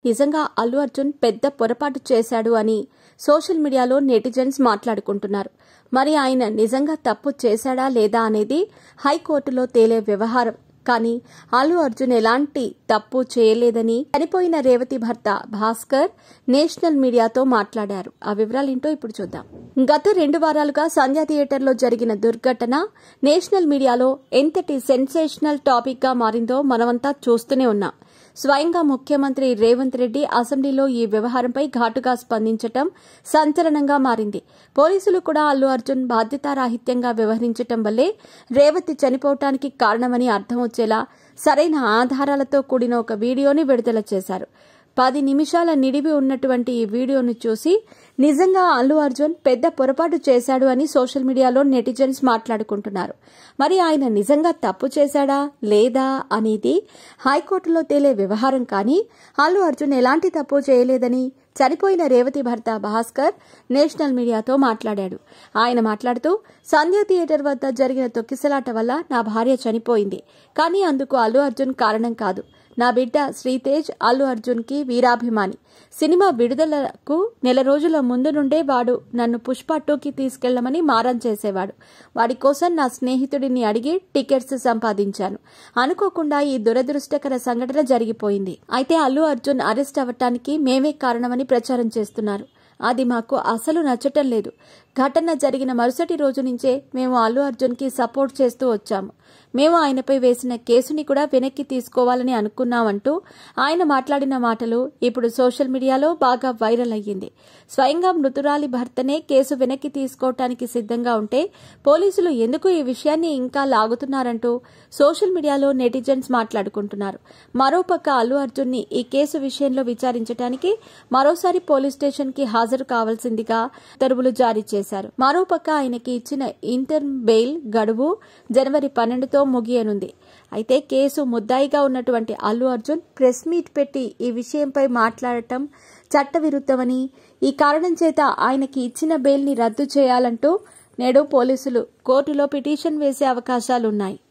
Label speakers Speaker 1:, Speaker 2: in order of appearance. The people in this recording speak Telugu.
Speaker 1: నిజంగా అల్లు అర్జున్ పెద్ద పొరపాటు చేశాడు అని సోషల్ మీడియాలో నెటిజన్స్ మాట్లాడుకుంటున్నారు. మరి ఆయన నిజంగా తప్పు చేశాడా లేదా అనేది హైకోర్టులో తేలే వ్యవహారం. కానీ అల్లు అర్జున్ ఎలాంటి తప్పు చేయలేదని చనిపోయిన రేవతి భర్త భాస్కర్ నేషనల్ మీడియాతో మాట్లాడారు. ఆ వివరాలేంటో ఇప్పుడు చూద్దాం. గత 2 వారాలుగా సంధ్యా థియేటర్లో జరిగిన దుర్ఘటన నేషనల్ మీడియాలో ఎంతటి సెన్సేషనల్ టాపిక్ గా మారిందో మనమంతా చూస్తూనే ఉన్నాం. స్వయంగా ముఖ్యమంత్రి రేవంత్ రెడ్డి అసెంబ్లీలో ఈ వ్యవహారంపై ఘాటుగా స్పందించటం సంచలనంగా మారింది. పోలీసులు కూడా అల్లు అర్జున్ బాధ్యతారాహిత్యంగా వ్యవహరించటం వల్లే రేవతి చనిపోవటానికి కారణమని అర్థం వచ్చేలా సరైన ఆధారాలతో కూడిన ఒక వీడియోని విడుదల చేశారు. 10 నిమిషాల నిడివి ఉన్నటువంటి ఈ వీడియోను చూసి నిజంగా అల్లు అర్జున్ పెద్ద పొరపాటు చేశాడు అని సోషల్ మీడియాలో నెటిజన్స్ మాట్లాడుకుంటున్నారు. మరి ఆయన నిజంగా తప్పు చేశాడా లేదా అనేది హైకోర్టులో తేలే వ్యవహారం. కానీ అల్లు అర్జున్ ఎలాంటి తప్పు చేయలేదని చనిపోయిన రేవతి భర్త భాస్కర్ నేషనల్ మీడియాతో మాట్లాడాడు. ఆయన మాట్లాడుతూ, సంధ్యా థియేటర్ వద్ద జరిగిన తొక్కిసలాట వల్ల నా భార్య చనిపోయింది. కానీ అందుకు అల్లు అర్జున్ కారణం కాదు. నా బిడ్డ శ్రీతేజ్ అల్లు అర్జున్ కి వీరాభిమాని. సినిమా విడుదలకు నెల రోజుల ముందు నుండే వాడు నన్ను పుష్ప 2కి తీసుకెళ్లమని మారం చేసేవాడు. వాడి కోసం నా స్నేహితుడిని అడిగి టికెట్స్ సంపాదించాను. అనుకోకుండా ఈ దురదృష్టకర సంఘటన జరిగిపోయింది. అయితే అల్లు అర్జున్ అరెస్ట్ అవ్వటానికి మేమే కారణమని ప్రచారం చేస్తున్నారు. అది మాకు అసలు నచ్చటం లేదు. ఘటన జరిగిన మరుసటి రోజు నుంచే మేము అల్లు అర్జున్ కి సపోర్ట్ చేస్తూ వచ్చాము. మేము ఆయనపై వేసిన కేసుని కూడా వెనక్కి తీసుకోవాలని అనుకున్నామంటూ ఆయన మాట్లాడిన మాటలు ఇప్పుడు సోషల్ మీడియాలో బాగా వైరల్ అయ్యింది. స్వయంగా మృతురాలి భర్తనే కేసు వెనక్కి తీసుకోవటానికి సిద్ధంగా ఉంటే పోలీసులు ఎందుకు ఈ విషయాన్ని ఇంకా లాగుతున్నారంటూ సోషల్ మీడియాలో నెటిజన్స్ మాట్లాడుకుంటున్నారు. మరోపక్క అల్లు అర్జున్ ని ఈ కేసు విషయంలో విచారించడానికి మరోసారి పోలీస్ స్టేషన్ కి హాజరు కావాల్సిందిగా ఉత్తర్వులు జారీ చేశారు. మరోపక్క ఆయనకి ఇచ్చిన ఇంటర్మ్ బెయిల్ గడువు జనవరి 12తో ముగియనుంది. అయితే కేసు ముద్దాయిగా ఉన్నటువంటి అల్లు అర్జున్ ప్రెస్ మీట్ పెట్టి ఈ విషయంపై మాట్లాడటం చట్టవిరుద్ధమని, ఈ కారణం చేత ఆయనకి ఇచ్చిన బెయిల్ ని రద్దు చేయాలంటూ నేడు పోలీసులు కోర్టులో పిటిషన్ వేసే అవకాశాలున్నాయి.